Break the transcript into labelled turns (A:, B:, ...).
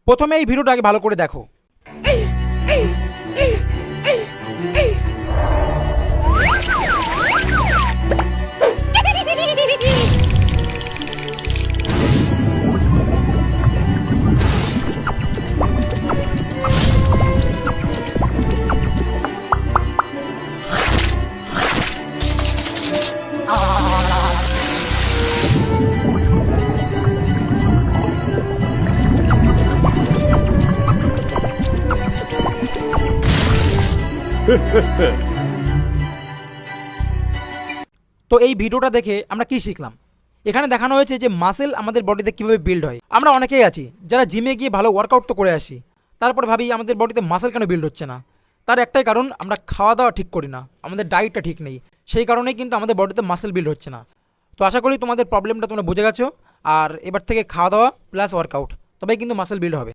A: প্রথমে এই ভিডিওটা আগে ভালো করে দেখো। তো এই ভিডিওটা দেখে আমরা কি শিখলাম? এখানে দেখানো হয়েছে যে মাসেল আমাদের বডিতে কীভাবে বিল্ড হয়। আমরা অনেকেই আছি যারা জিমে গিয়ে ভালো ওয়ার্কআউট তো করে আসি, তারপরে ভাবি আমাদের বডিতে মাসেল কেন বিল্ড হচ্ছে না। তার একটাই কারণ, আমরা খাওয়া দাওয়া ঠিক করি না, আমাদের ডায়েটটা ঠিক নেই। সেই কারণেই কিন্তু আমাদের বডিতে মাসেল বিল্ড হচ্ছে না। তো আশা করি তোমাদের প্রবলেমটা তোমরা বুঝে গেছো। আর এবার থেকে খাওয়া দাওয়া প্লাস ওয়ার্কআউট, তবেই কিন্তু মাসেল বিল্ড হবে।